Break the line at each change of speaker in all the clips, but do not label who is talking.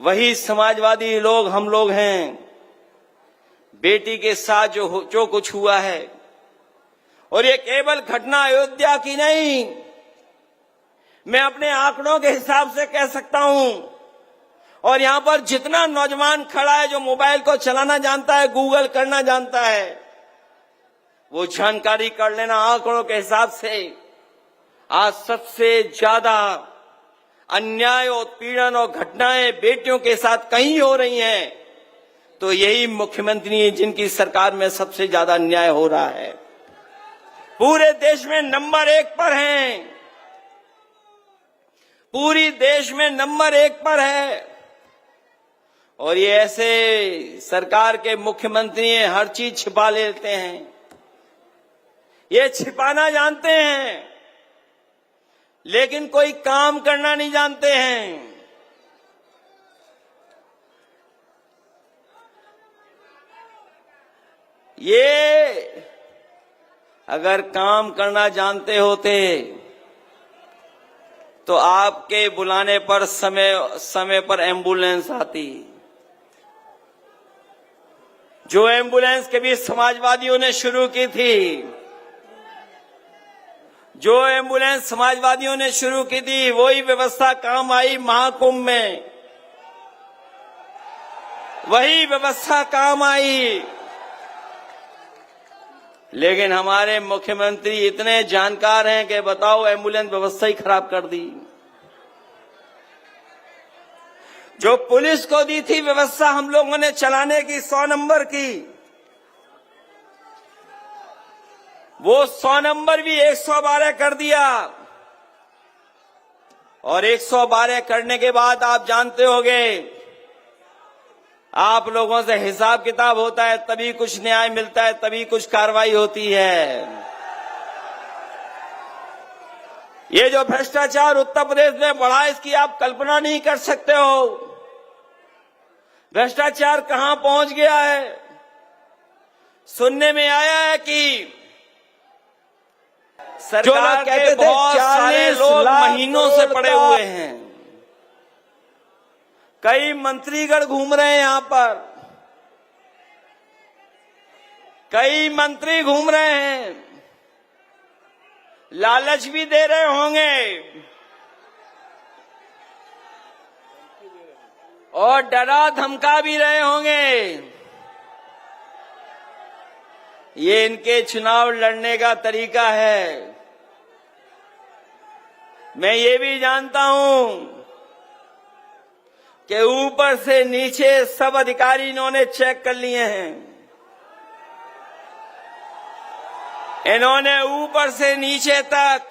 वही समाजवादी लोग हम लोग हैं। बेटी के साथ जो कुछ हुआ है, और ये केवल घटना अयोध्या की नहीं, मैं अपने आंकड़ों के हिसाब से कह सकता हूं, और यहां पर जितना नौजवान खड़ा है जो मोबाइल को चलाना जानता है, गूगल करना जानता है, वो जानकारी कर लेना आंकड़ों के हिसाब से आज सबसे ज्यादा अन्याय, उत्पीड़न और घटनाएं बेटियों के साथ कहीं हो रही हैं, तो यही मुख्यमंत्री है जिनकी सरकार में सबसे ज्यादा अन्याय हो रहा है। पूरे देश में नंबर 1 पर हैं, पूरी देश में नंबर 1 पर है। और ये ऐसे सरकार के मुख्यमंत्री हैं, हर चीज छिपा लेते हैं, ये छिपाना जानते हैं, लेकिन कोई काम करना नहीं जानते हैं। ये अगर काम करना जानते होते तो आपके बुलाने पर समय पर एम्बुलेंस आती। जो एम्बुलेंस कभी समाजवादियों ने शुरू की थी, जो एम्बुलेंस समाजवादियों ने शुरू की थी, वही व्यवस्था काम आई महाकुंभ में, वही व्यवस्था काम आई। लेकिन हमारे मुख्यमंत्री इतने जानकार हैं कि बताओ, एम्बुलेंस व्यवस्था ही खराब कर दी। जो पुलिस को दी थी व्यवस्था हम लोगों ने चलाने की 100 नंबर की, वो 100 नंबर भी 112 कर दिया। और 112 करने के बाद आप जानते होंगे, आप लोगों से हिसाब किताब होता है, तभी कुछ न्याय मिलता है, तभी कुछ कार्रवाई होती है। ये जो भ्रष्टाचार उत्तर प्रदेश में बढ़ा, इसकी आप कल्पना नहीं कर सकते हो। भ्रष्टाचार कहां पहुंच गया है। सुनने में आया है कि सरकार के बहुत सारे लोग महीनों से पड़े हुए हैं। कई मंत्रीगण घूम रहे हैं यहां पर, कई मंत्री घूम रहे हैं, लालच भी दे रहे होंगे और डरा धमका भी रहे होंगे। ये इनके चुनाव लड़ने का तरीका है। मैं ये भी जानता हूं कि ऊपर से नीचे सब अधिकारी इन्होंने चेक कर लिए हैं। इन्होंने ऊपर से नीचे तक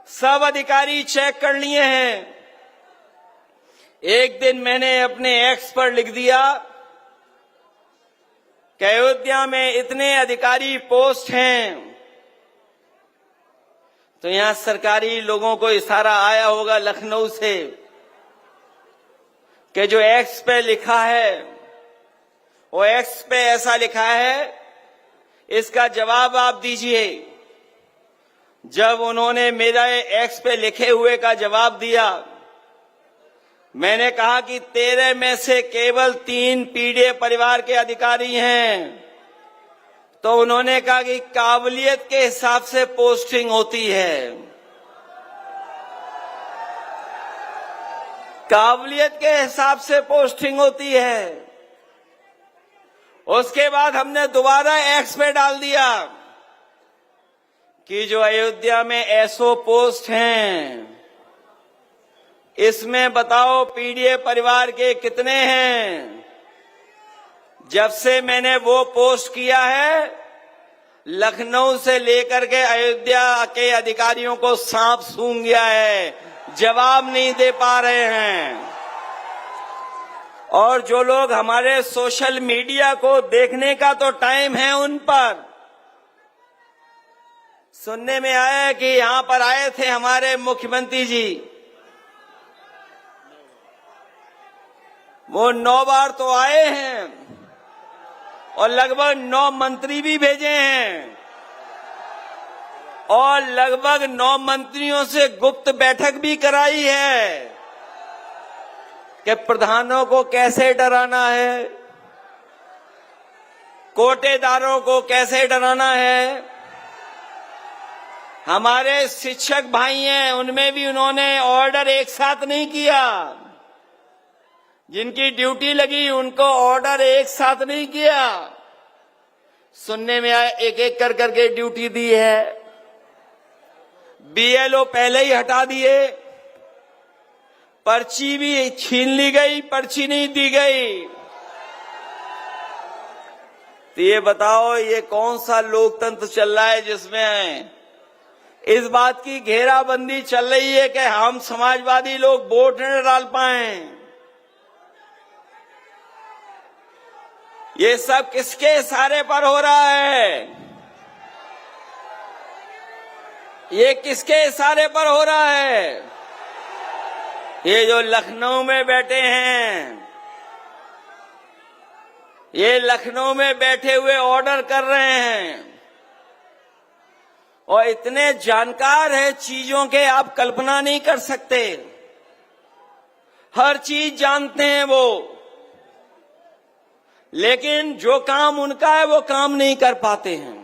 सब अधिकारी चेक कर लिए हैं। एक दिन मैंने अपने एक्स पर लिख दिया कि अयोध्या में इतने अधिकारी पोस्ट हैं, तो यहां सरकारी लोगों को इशारा आया होगा लखनऊ से कि जो एक्स पे लिखा है, वो एक्स पे ऐसा लिखा है, इसका जवाब आप दीजिए। जब उन्होंने मेरा एक्स पे लिखे हुए का जवाब दिया, मैंने कहा कि 13 में से केवल 3 पीड़ित परिवार के अधिकारी हैं, तो उन्होंने कहा कि काबिलियत के हिसाब से पोस्टिंग होती है। काबिलियत के हिसाब से पोस्टिंग होती है। उसके बाद हमने दोबारा एक्स पे डाल दिया कि जो अयोध्या में एसओ पोस्ट हैं, इसमें बताओ पीड़ित परिवार के कितने हैं। जब से मैंने वो पोस्ट किया है, लखनऊ से लेकर के अयोध्या के अधिकारियों को सांप सूंघ गया है, जवाब नहीं दे पा रहे हैं। और जो लोग हमारे सोशल मीडिया को देखने का तो टाइम है, उन पर सुनने में आया है कि यहां पर आए थे हमारे मुख्यमंत्री जी, वो 9 बार तो आए हैं और लगभग 9 मंत्री भी भेजे हैं और लगभग 9 मंत्रियों से गुप्त बैठक भी कराई है। कि प्रधानों को कैसे डराना है, कोटेदारों को कैसे डराना है। हमारे शिक्षक भाई हैं, उनमें भी उन्होंने ऑर्डर एक साथ नहीं किया। जिनकी ड्यूटी लगी उनको ऑर्डर एक साथ नहीं किया, सुनने में आया एक एक कर करके ड्यूटी दी है। बीएलओ पहले ही हटा दिए, पर्ची भी छीन ली गई, पर्ची नहीं दी गई। तो ये बताओ, ये कौन सा लोकतंत्र चल रहा है जिसमें इस बात की घेराबंदी चल रही है कि हम समाजवादी लोग वोट न डाल पाए। ये सब किसके इशारे पर हो रहा है? ये किसके इशारे पर हो रहा है? ये जो लखनऊ में बैठे हैं, ये लखनऊ में बैठे हुए ऑर्डर कर रहे हैं और इतने जानकार हैं चीजों के, आप कल्पना नहीं कर सकते। हर चीज जानते हैं वो, लेकिन जो काम उनका है वो काम नहीं कर पाते हैं।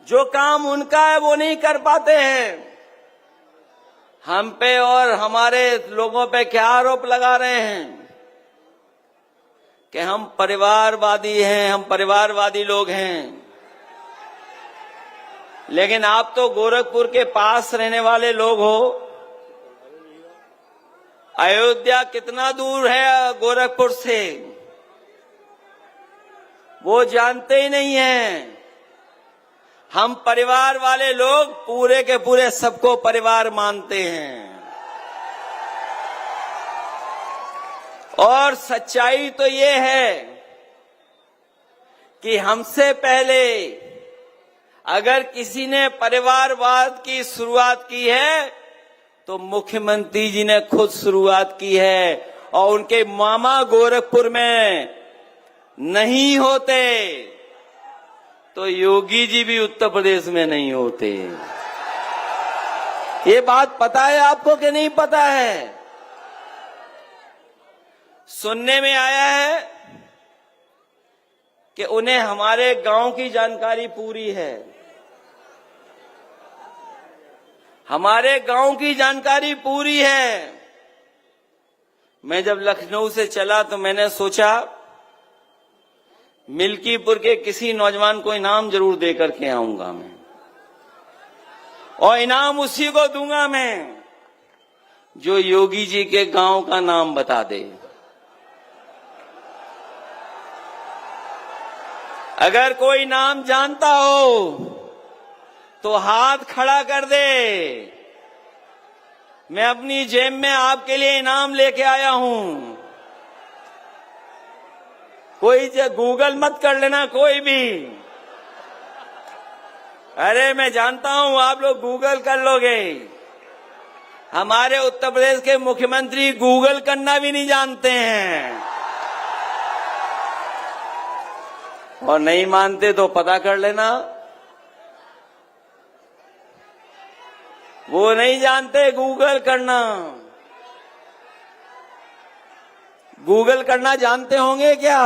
जो काम उनका है वो नहीं कर पाते हैं। हम पे और हमारे लोगों पे क्या आरोप लगा रहे हैं कि हम परिवारवादी हैं, हम परिवारवादी लोग हैं। लेकिन आप तो गोरखपुर के पास रहने वाले लोग हो। अयोध्या कितना दूर है गोरखपुर से, वो जानते ही नहीं हैं। हम परिवार वाले लोग पूरे के पूरे सबको परिवार मानते हैं। और सच्चाई तो ये है कि हमसे पहले अगर किसी ने परिवारवाद की शुरुआत की है तो मुख्यमंत्री जी ने खुद शुरुआत की है। और उनके मामा गोरखपुर में नहीं होते तो योगी जी भी उत्तर प्रदेश में नहीं होते। ये बात पता है आपको कि नहीं पता है? सुनने में आया है कि उन्हें हमारे गांव की जानकारी पूरी है। हमारे गांव की जानकारी पूरी है। मैं जब लखनऊ से चला तो मैंने सोचा मिल्कीपुर के किसी नौजवान को इनाम जरूर देकर के आऊंगा मैं, और इनाम उसी को दूंगा मैं जो योगी जी के गांव का नाम बता दे। अगर कोई नाम जानता हो तो हाथ खड़ा कर दे। मैं अपनी जेब में आपके लिए इनाम लेके आया हूं। कोई गूगल मत कर लेना कोई भी। अरे मैं जानता हूं आप लोग गूगल कर लोगे। हमारे उत्तर प्रदेश के मुख्यमंत्री गूगल करना भी नहीं जानते हैं। और नहीं मानते तो पता कर लेना, वो नहीं जानते गूगल करना। गूगल करना जानते होंगे क्या?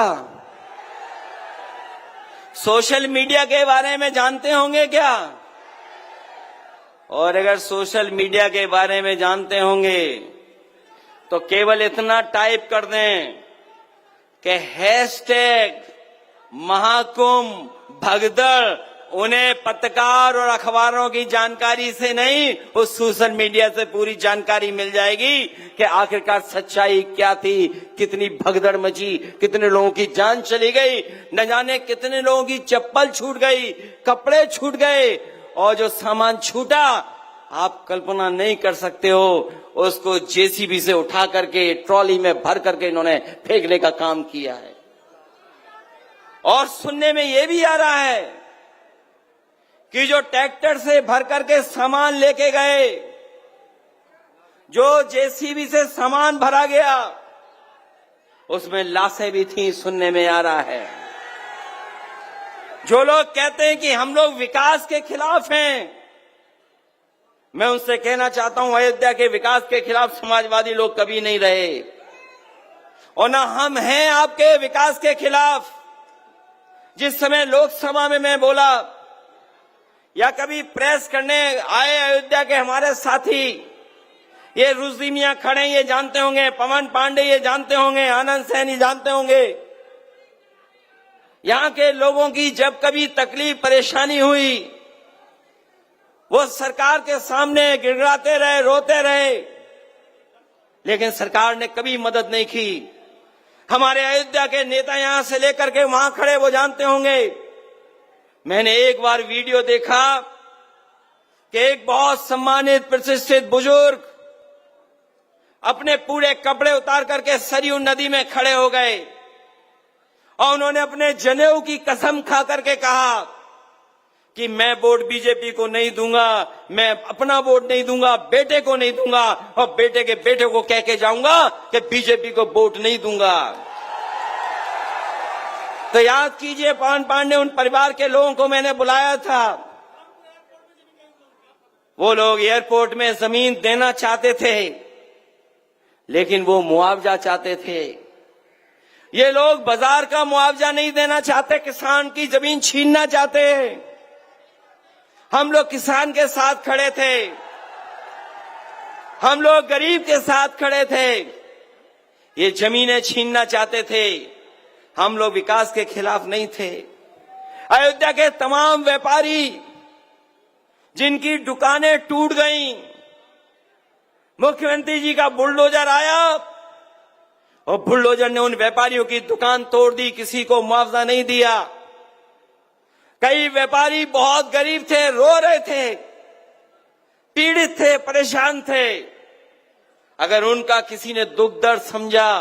सोशल मीडिया के बारे में जानते होंगे क्या? और अगर सोशल मीडिया के बारे में जानते होंगे तो केवल इतना टाइप कर दें कि हैशटैग महाकुंभ भगदड़। उन्हें पत्रकार और अखबारों की जानकारी से नहीं, उस सोशल मीडिया से पूरी जानकारी मिल जाएगी कि आखिरकार सच्चाई क्या थी, कितनी भगदड़ मची, कितने लोगों की जान चली गई, न जाने कितने लोगों की चप्पल छूट गई, कपड़े छूट गए, और जो सामान छूटा आप कल्पना नहीं कर सकते हो। उसको जेसीबी से उठा करके ट्रॉली में भर करके इन्होंने फेंकने का काम किया है। और सुनने में यह भी आ रहा है कि जो ट्रैक्टर से भर करके सामान लेके गए, जो जेसीबी से सामान भरा गया, उसमें लाशें भी थी, सुनने में आ रहा है। जो लोग कहते हैं कि हम लोग विकास के खिलाफ हैं, मैं उनसे कहना चाहता हूं, अयोध्या के विकास के खिलाफ समाजवादी लोग कभी नहीं रहे और ना हम हैं आपके विकास के खिलाफ। जिस समय लोकसभा में मैं बोला या कभी प्रेस करने आए अयोध्या के हमारे साथी, ये रुचि मियां खड़े ये जानते होंगे, पवन पांडे ये जानते होंगे, आनंद सैनी जानते होंगे, यहां के लोगों की जब कभी तकलीफ परेशानी हुई वो सरकार के सामने गिड़गिड़ाते रहे, रोते रहे, लेकिन सरकार ने कभी मदद नहीं की। हमारे अयोध्या के नेता यहां से लेकर के वहां खड़े वो जानते होंगे। मैंने एक बार वीडियो देखा कि एक बहुत सम्मानित प्रतिष्ठित बुजुर्ग अपने पूरे कपड़े उतार करके सरयू नदी में खड़े हो गए और उन्होंने अपने जनेऊ की कसम खा करके कहा कि मैं वोट बीजेपी को नहीं दूंगा, मैं अपना वोट नहीं दूंगा, बेटे को नहीं दूंगा और बेटे के बेटे को कह के जाऊंगा कि बीजेपी को वोट नहीं दूंगा। तो याद कीजिए, पवन पांडे उन परिवार के लोगों को मैंने बुलाया था। वो लोग एयरपोर्ट में जमीन देना चाहते थे लेकिन वो मुआवजा चाहते थे। ये लोग बाजार का मुआवजा नहीं देना चाहते, किसान की जमीन छीनना चाहते हैं। हम लोग किसान के साथ खड़े थे, हम लोग गरीब के साथ खड़े थे। ये जमीनें छीनना चाहते थे, हम लोग विकास के खिलाफ नहीं थे। अयोध्या के तमाम व्यापारी जिनकी दुकानें टूट गईं, मुख्यमंत्री जी का बुलडोजर आया और बुलडोजर ने उन व्यापारियों की दुकान तोड़ दी, किसी को मुआवजा नहीं दिया। कई व्यापारी बहुत गरीब थे, रो रहे थे, पीड़ित थे, परेशान थे। अगर उनका किसी ने दुख दर्द समझा,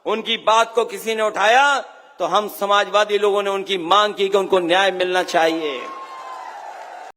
उनकी बात को किसी ने उठाया, तो हम समाजवादी लोगों ने उनकी मांग की कि उनको न्याय मिलना चाहिए।